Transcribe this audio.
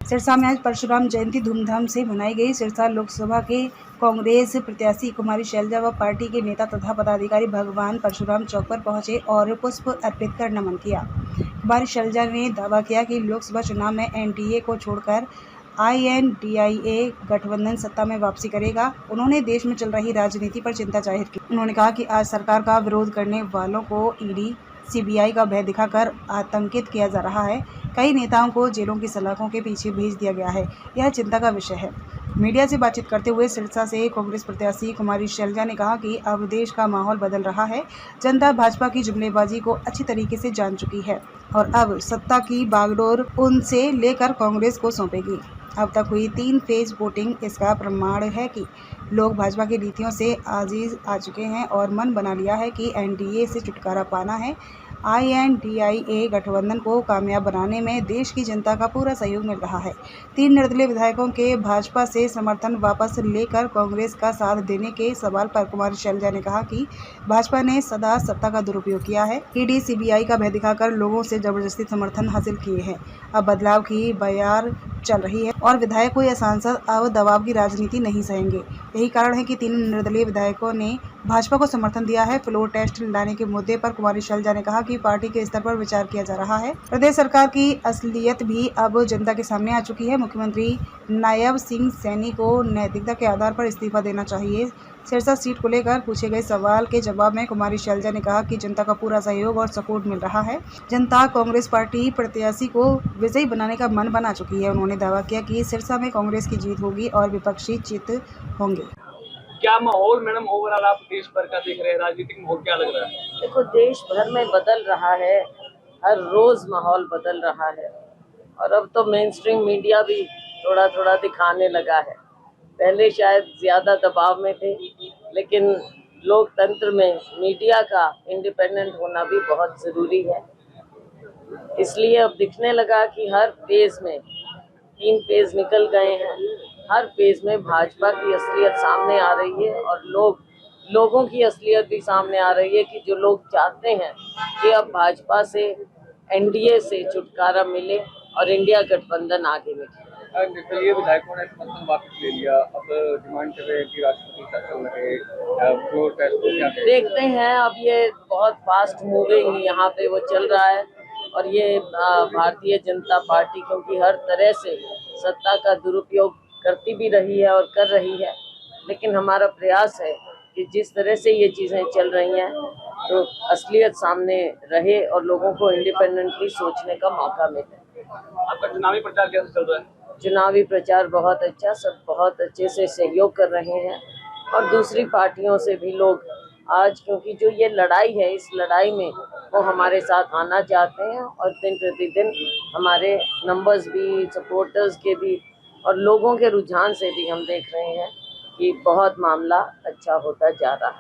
सिरसा में आज परशुराम जयंती धूमधाम से मनाई गई। सिरसा लोकसभा के कांग्रेस प्रत्याशी कुमारी शैलजा व पार्टी के नेता तथा पदाधिकारी भगवान परशुराम चौक पर पहुंचे और पुष्प अर्पित कर नमन किया। कुमारी शैलजा ने दावा किया कि लोकसभा चुनाव में एनडीए को छोड़कर INDIA गठबंधन सत्ता में वापसी करेगा। उन्होंने देश में चल रही राजनीति पर चिंता जाहिर की। उन्होंने कहा कि आज सरकार का विरोध करने वालों को ईडी CBI का भय दिखाकर आतंकित किया जा रहा है। कई नेताओं को जेलों की सलाखों के पीछे भेज दिया गया है। यह चिंता का विषय है। मीडिया से बातचीत करते हुए सिरसा से कांग्रेस प्रत्याशी कुमारी शैलजा ने कहा कि अब देश का माहौल बदल रहा है। जनता भाजपा की जुमलेबाजी को अच्छी तरीके से जान चुकी है और अब सत्ता की बागडोर उनसे लेकर कांग्रेस को सौंपेगी। अब तक हुई 3 फेज वोटिंग इसका प्रमाण है कि लोग भाजपा की नीतियों से आजीज आ चुके हैं और मन बना लिया है कि एनडीए से छुटकारा पाना है। INDIA गठबंधन को कामयाब बनाने में देश की जनता का पूरा सहयोग मिल रहा है। 3 निर्दलीय विधायकों के भाजपा से समर्थन वापस लेकर कांग्रेस का साथ देने के सवाल पर कुमारी शैलजा ने कहा कि भाजपा ने सदा सत्ता का दुरुपयोग किया है। ईडी CBI का भय दिखाकर लोगों से जबरदस्ती समर्थन हासिल किए हैं। अब बदलाव की बयार चल रही है और विधायकों या सांसद अब दबाव की राजनीति नहीं सहेंगे। यही कारण है कि 3 निर्दलीय विधायकों ने भाजपा को समर्थन दिया है। फ्लोर टेस्ट लाने के मुद्दे पर कुमारी शैलजा ने कहा कि पार्टी के स्तर पर विचार किया जा रहा है। प्रदेश सरकार की असलियत भी अब जनता के सामने आ चुकी है। मुख्यमंत्री नायब सिंह सैनी को नैतिकता के आधार पर इस्तीफा देना चाहिए। सिरसा सीट को लेकर पूछे गए सवाल के जवाब में कुमारी शैलजा ने कहा कि जनता का पूरा सहयोग और सपोर्ट मिल रहा है। जनता कांग्रेस पार्टी प्रत्याशी को विजयी बनाने का मन बना चुकी है। उन्होंने दावा किया कि सिरसा में कांग्रेस की जीत होगी और विपक्षी चित होंगे। क्या माहौल मैडम ओवरऑल आप देश भर का देख रहे हैं, राजनीतिक माहौल क्या लग रहा है? देखो, देश भर में बदल रहा है, हर रोज माहौल बदल रहा है और अब तो मेन स्ट्रीम मीडिया भी थोड़ा थोड़ा दिखाने लगा है। पहले शायद ज्यादा दबाव में थे, लेकिन लोकतंत्र में मीडिया का इंडिपेंडेंट होना भी बहुत जरूरी है। इसलिए अब दिखने लगा कि हर फेज में 3 फेज निकल गए हैं। हर फेज में भाजपा की असलियत सामने आ रही है और लोगों की असलियत भी सामने आ रही है कि जो लोग चाहते हैं कि अब भाजपा से एनडीए से छुटकारा मिले और इंडिया गठबंधन आगे बढ़े। निर्दलीय विधायकों ने समर्थन वापस ले लिया, अब डिमांड कर रहे हैं कि राष्ट्रपति शासन लगे। फ्लोर टेस्ट को क्या देखते हैं। अब ये बहुत फास्ट मूविंग यहाँ पे वो चल रहा है और ये भारतीय जनता पार्टी क्योंकि हर तरह से सत्ता का दुरुपयोग करती भी रही है और कर रही है, लेकिन हमारा प्रयास है कि जिस तरह से ये चीज़ें चल रही हैं तो असलियत सामने रहे और लोगों को इंडिपेंडेंटली सोचने का मौका मिले। आपका चुनावी प्रचार कैसे चल रहा है? चुनावी प्रचार बहुत अच्छा, सब बहुत अच्छे से सहयोग कर रहे हैं और दूसरी पार्टियों से भी लोग आज, क्योंकि जो ये लड़ाई है, इस लड़ाई में वो हमारे साथ आना चाहते हैं और दिन प्रतिदिन हमारे नंबर्स भी, सपोर्टर्स के भी और लोगों के रुझान से भी हम देख रहे हैं कि बहुत मामला अच्छा होता जा रहा है।